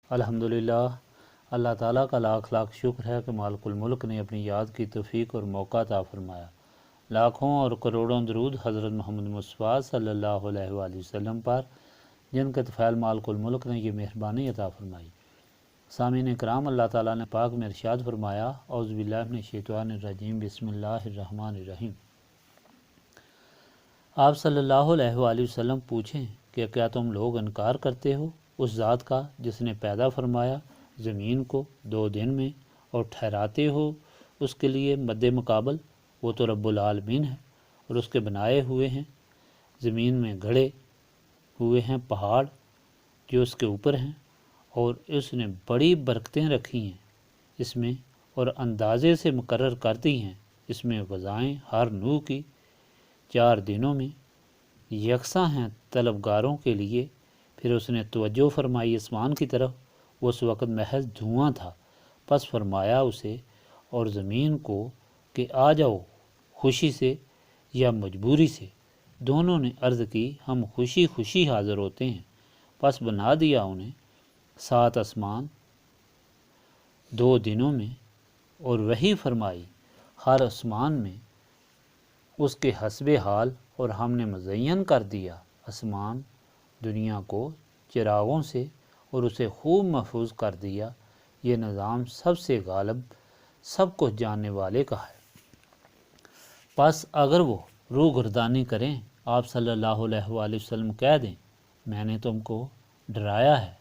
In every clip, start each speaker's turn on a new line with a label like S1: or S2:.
S1: الحمدللہ، اللہ تعالیٰ کا لاکھ لاکھ شکر ہے کہ مالک الملک نے اپنی یاد کی توفیق اور موقع عطا فرمایا۔ لاکھوں اور کروڑوں درود حضرت محمد مصطفیٰ صلی اللہ علیہ وآلہ وسلم پر، جن کے طفیل مالک الملک نے یہ مہربانی عطا فرمائی۔ سامعین کرام، اللہ تعالیٰ نے پاک میں ارشاد فرمایا، اعوذ باللہ من الشیطان الرجیم، بسم اللہ الرحمن الرحیم۔ آپ صلی اللہ علیہ وآلہ وسلم پوچھیں کہ کیا تم لوگ انکار کرتے ہو اس ذات کا جس نے پیدا فرمایا زمین کو 2 دن میں، اور ٹھہراتے ہو اس کے لیے مد مقابل؟ وہ تو رب العالمین ہے، اور اس کے بنائے ہوئے ہیں زمین میں گھڑے ہوئے ہیں پہاڑ جو اس کے اوپر ہیں، اور اس نے بڑی برکتیں رکھی ہیں اس میں، اور اندازے سے مقرر کرتی ہیں اس میں غذائیں ہر نوع کی 4 دنوں میں، یکساں ہیں طلبگاروں کے لیے۔ پھر اس نے توجہ فرمائی آسمان کی طرف، وہ اس وقت محض دھواں تھا، پس فرمایا اسے اور زمین کو کہ آ جاؤ، خوشی سے یا مجبوری سے۔ دونوں نے عرض کی ہم خوشی خوشی حاضر ہوتے ہیں، پس بنا دیا انہیں 7 آسمان 2 دنوں میں، اور وہی فرمائی ہر آسمان میں اس کے حسب حال، اور ہم نے مزین کر دیا آسمان دنیا کو چراغوں سے، اور اسے خوب محفوظ کر دیا۔ یہ نظام سب سے غالب، سب کچھ جاننے والے کا ہے۔ پس اگر وہ روگردانی کریں، آپ صلی اللہ علیہ وآلہ وسلم کہہ دیں میں نے تم کو ڈرایا ہے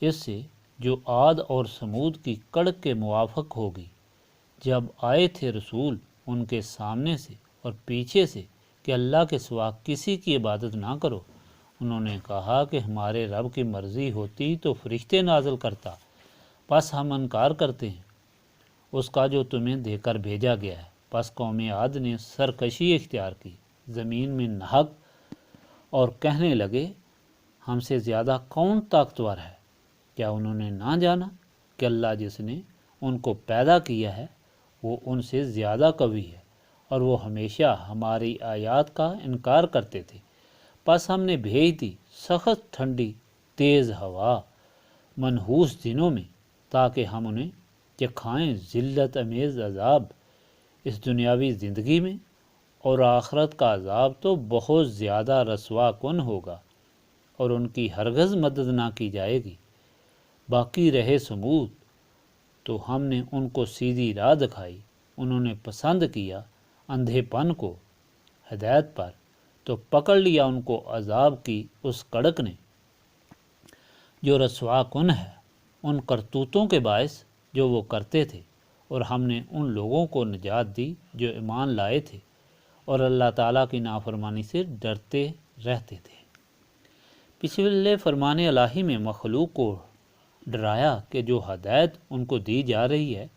S1: اس سے جو عاد اور سمود کی کڑک کے موافق ہوگی، جب آئے تھے رسول ان کے سامنے سے اور پیچھے سے کہ اللہ کے سوا کسی کی عبادت نہ کرو۔ انہوں نے کہا کہ ہمارے رب کی مرضی ہوتی تو فرشتے نازل کرتا، پس ہم انکار کرتے ہیں اس کا جو تمہیں دے کر بھیجا گیا ہے۔ پس قوم عاد نے سرکشی اختیار کی زمین میں نہک، اور کہنے لگے ہم سے زیادہ کون طاقتور ہے؟ کیا انہوں نے نہ جانا کہ اللہ جس نے ان کو پیدا کیا ہے وہ ان سے زیادہ قوی ہے، اور وہ ہمیشہ ہماری آیات کا انکار کرتے تھے۔ پس ہم نے بھیج دی سخت ٹھنڈی تیز ہوا منحوس دنوں میں، تاکہ ہم انہیں چکھائیں ذلت امیز عذاب اس دنیاوی زندگی میں، اور آخرت کا عذاب تو بہت زیادہ رسوا کن ہوگا، اور ان کی ہرگز مدد نہ کی جائے گی۔ باقی رہے سمود، تو ہم نے ان کو سیدھی راہ دکھائی، انہوں نے پسند کیا اندھے پن کو ہدایت پر، تو پکڑ لیا ان کو عذاب کی اس کڑک نے جو رسوا کن ہے ان کرتوتوں کے باعث جو وہ کرتے تھے۔ اور ہم نے ان لوگوں کو نجات دی جو ایمان لائے تھے اور اللہ تعالیٰ کی نافرمانی سے ڈرتے رہتے تھے۔ پچھلے فرمان الہی میں مخلوق کو ڈرایا کہ جو ہدایت ان کو دی جا رہی ہے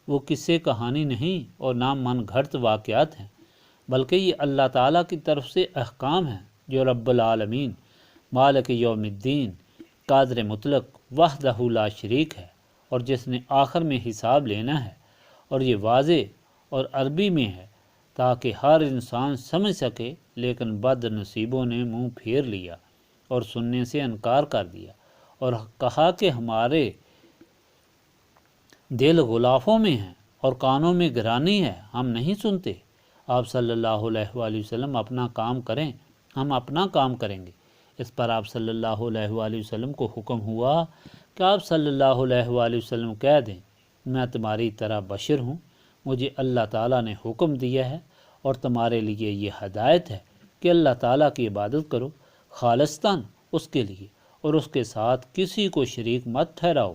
S1: وہ قصے کہانی نہیں اور نہ من گھڑت واقعات ہیں، بلکہ یہ اللہ تعالیٰ کی طرف سے احکام ہیں جو رب العالمین مالک یوم الدین قادر مطلق وحدہ لا شریک ہے، اور جس نے آخر میں حساب لینا ہے۔ اور یہ واضح اور عربی میں ہے تاکہ ہر انسان سمجھ سکے، لیکن بد نصیبوں نے منہ پھیر لیا اور سننے سے انکار کر دیا، اور کہا کہ ہمارے دل غلافوں میں ہیں اور کانوں میں گرانی ہے، ہم نہیں سنتے۔ آپ صلی اللہ علیہ وآلہ وسلم اپنا کام کریں، ہم اپنا کام کریں گے۔ اس پر آپ صلی اللہ علیہ وآلہ وسلم کو حکم ہوا کہ آپ صلی اللہ علیہ وآلہ وسلم کہہ دیں میں تمہاری طرح بشر ہوں، مجھے اللہ تعالیٰ نے حکم دیا ہے اور تمہارے لیے یہ ہدایت ہے کہ اللہ تعالیٰ کی عبادت کرو خالصتاً اس کے لیے، اور اس کے ساتھ کسی کو شریک مت ٹھہراؤ،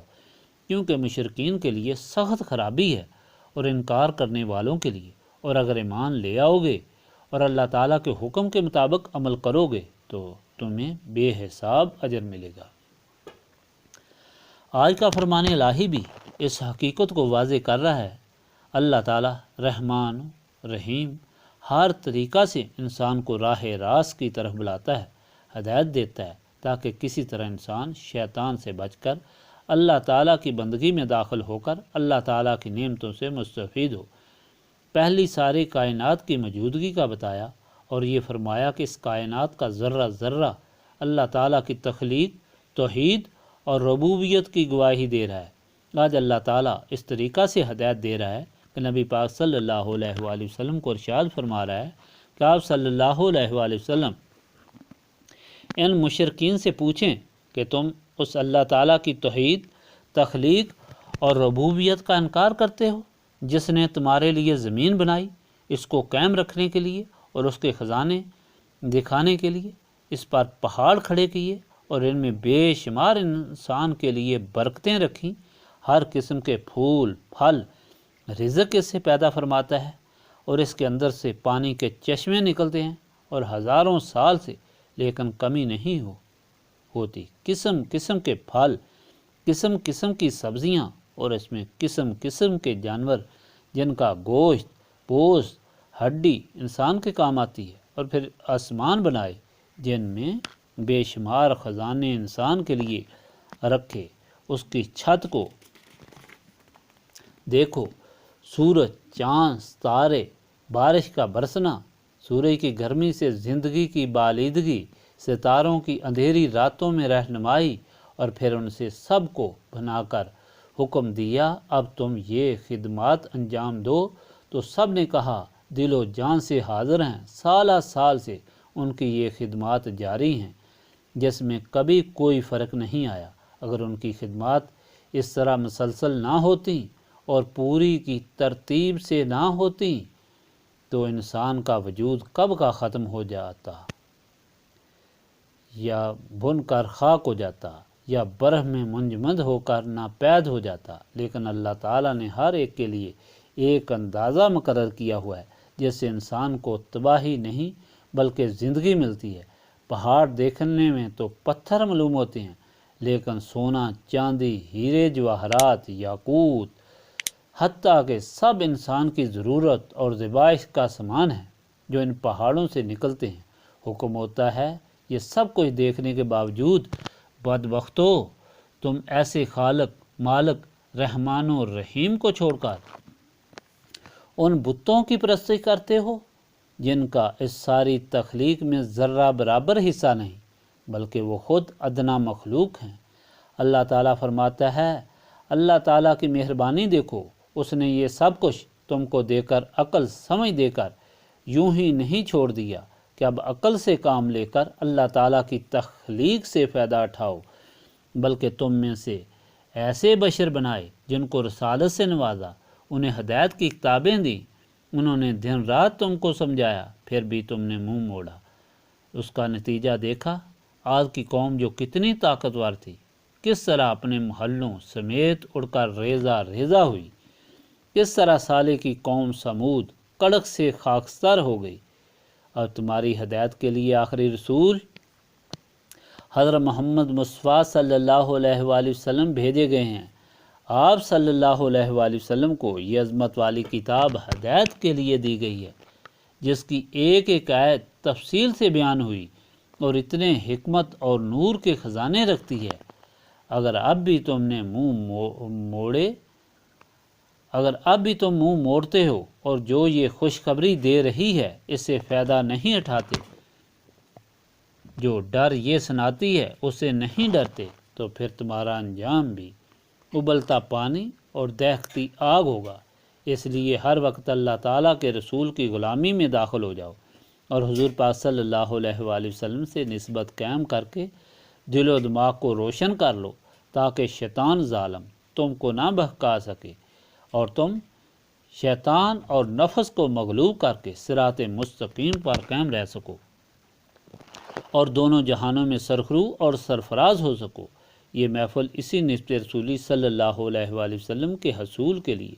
S1: کیونکہ مشرکین کے لیے سخت خرابی ہے اور انکار کرنے والوں کے لیے۔ اور اگر ایمان لے آؤ گے اور اللہ تعالیٰ کے حکم کے مطابق عمل کرو گے تو تمہیں بے حساب اجر ملے گا۔ آج کا فرمان الہی بھی اس حقیقت کو واضح کر رہا ہے۔ اللہ تعالیٰ رحمان رحیم ہر طریقہ سے انسان کو راہ راست کی طرف بلاتا ہے، ہدایت دیتا ہے، تاکہ کسی طرح انسان شیطان سے بچ کر اللہ تعالیٰ کی بندگی میں داخل ہو کر اللہ تعالیٰ کی نعمتوں سے مستفید ہو۔ پہلی ساری کائنات کی موجودگی کا بتایا، اور یہ فرمایا کہ اس کائنات کا ذرہ ذرہ اللہ تعالیٰ کی تخلیق، توحید اور ربوبیت کی گواہی دے رہا ہے۔ آج اللہ تعالیٰ اس طریقہ سے ہدایت دے رہا ہے کہ نبی پاک صلی اللہ علیہ وآلہ وسلم کو ارشاد فرما رہا ہے کہ آپ صلی اللہ علیہ وآلہ وسلم ان مشرکین سے پوچھیں کہ تم اس اللہ تعالیٰ کی توحید، تخلیق اور ربوبیت کا انکار کرتے ہو جس نے تمہارے لیے زمین بنائی، اس کو قائم رکھنے کے لیے اور اس کے خزانے دکھانے کے لیے، اس پر پہاڑ کھڑے کیے اور ان میں بے شمار انسان کے لیے برکتیں رکھیں، ہر قسم کے پھول پھل رزق اس سے پیدا فرماتا ہے اور اس کے اندر سے پانی کے چشمے نکلتے ہیں اور ہزاروں سال سے لیکن کمی نہیں ہوتی، قسم قسم کے پھل، قسم قسم کی سبزیاں اور اس میں قسم قسم کے جانور جن کا گوشت، پوست، ہڈی انسان کے کام آتی ہے، اور پھر آسمان بنائے جن میں بے شمار خزانے انسان کے لیے رکھے، اس کی چھت کو دیکھو، سورج، چاند، ستارے، بارش کا برسنا، سورج کی گرمی سے زندگی کی بالیدگی، ستاروں کی اندھیری راتوں میں رہنمائی، اور پھر ان سے سب کو بنا کر حکم دیا اب تم یہ خدمات انجام دو، تو سب نے کہا دل و جان سے حاضر ہیں۔ سالہ سال سے ان کی یہ خدمات جاری ہیں جس میں کبھی کوئی فرق نہیں آیا۔ اگر ان کی خدمات اس طرح مسلسل نہ ہوتی اور پوری کی ترتیب سے نہ ہوتی تو انسان کا وجود کب کا ختم ہو جاتا، یا بن کر خاک ہو جاتا، یا برف میں منجمد ہو کر ناپید ہو جاتا۔ لیکن اللہ تعالیٰ نے ہر ایک کے لیے ایک اندازہ مقرر کیا ہوا ہے جس سے انسان کو تباہی نہیں بلکہ زندگی ملتی ہے۔ پہاڑ دیکھنے میں تو پتھر معلوم ہوتے ہیں لیکن سونا، چاندی، ہیرے جواہرات، یاقوت، حتیٰ کہ سب انسان کی ضرورت اور ذبائح کا سامان ہے جو ان پہاڑوں سے نکلتے ہیں۔ حکم ہوتا ہے یہ سب کچھ دیکھنے کے باوجود بدبختو، تم ایسے خالق، مالک، رحمان و رحیم کو چھوڑ کر ان بتوں کی پرستش کرتے ہو جن کا اس ساری تخلیق میں ذرہ برابر حصہ نہیں بلکہ وہ خود ادنا مخلوق ہیں۔ اللہ تعالیٰ فرماتا ہے، اللہ تعالیٰ کی مہربانی دیکھو، اس نے یہ سب کچھ تم کو دے کر، عقل سمجھ دے کر یوں ہی نہیں چھوڑ دیا کہ اب عقل سے کام لے کر اللہ تعالیٰ کی تخلیق سے فائدہ اٹھاؤ، بلکہ تم میں سے ایسے بشر بنائے جن کو رسالت سے نوازا، انہیں ہدایت کی کتابیں دیں، انہوں نے دن رات تم کو سمجھایا، پھر بھی تم نے منہ موڑا۔ اس کا نتیجہ دیکھا، آج کی قوم جو کتنی طاقتور تھی کس طرح اپنے محلوں سمیت اڑ کر ریزہ ریزہ ہوئی، کس طرح سالے کی قوم سمود کڑک سے خاکستر ہو گئی۔ اور تمہاری ہدایت کے لیے آخری رسول حضرت محمد مصطفیٰ صلی اللہ علیہ وآلہ وسلم بھیجے گئے ہیں۔ آپ صلی اللہ علیہ وآلہ وسلم کو یہ عظمت والی کتاب ہدایت کے لیے دی گئی ہے جس کی ایک ایک آیت تفصیل سے بیان ہوئی اور اتنے حکمت اور نور کے خزانے رکھتی ہے۔ اگر اب بھی تم منہ موڑتے ہو اور جو یہ خوشخبری دے رہی ہے اس سے فائدہ نہیں اٹھاتے، جو ڈر یہ سناتی ہے اس سے نہیں ڈرتے، تو پھر تمہارا انجام بھی ابلتا پانی اور دہکتی آگ ہوگا۔ اس لیے ہر وقت اللہ تعالیٰ کے رسول کی غلامی میں داخل ہو جاؤ اور حضور پاک صلی اللہ علیہ وآلہ وسلم سے نسبت قائم کر کے دل و دماغ کو روشن کر لو تاکہ شیطان ظالم تم کو نہ بہکا سکے اور تم شیطان اور نفس کو مغلوب کر کے صراط مستقیم پر قائم رہ سکو اور دونوں جہانوں میں سرخرو اور سرفراز ہو سکو۔ یہ محفل اسی نسبت رسولی صلی اللہ علیہ وآلہ وسلم کے حصول کے لیے،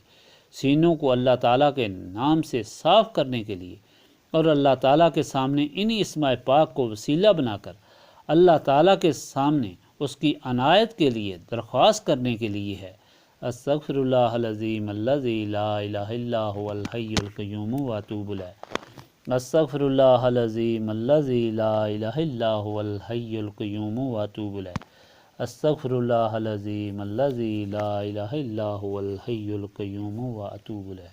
S1: سینوں کو اللہ تعالیٰ کے نام سے صاف کرنے کے لیے اور اللہ تعالیٰ کے سامنے انہی اسماء پاک کو وسیلہ بنا کر اللہ تعالیٰ کے سامنے اس کی عنایت کے لیے درخواست کرنے کے لیے ہے۔ استغفر اللہ العظیم الذی لا الہ الا هو الحی القیوم واتوب الیہ۔ استغفر اللہ العظیم الذی لا الہ الا هو الحی القیوم واتوب الیہ۔ استغفر اللہ العظیم الذی لا الہ الا هو الحی القیوم واتوب الیہ۔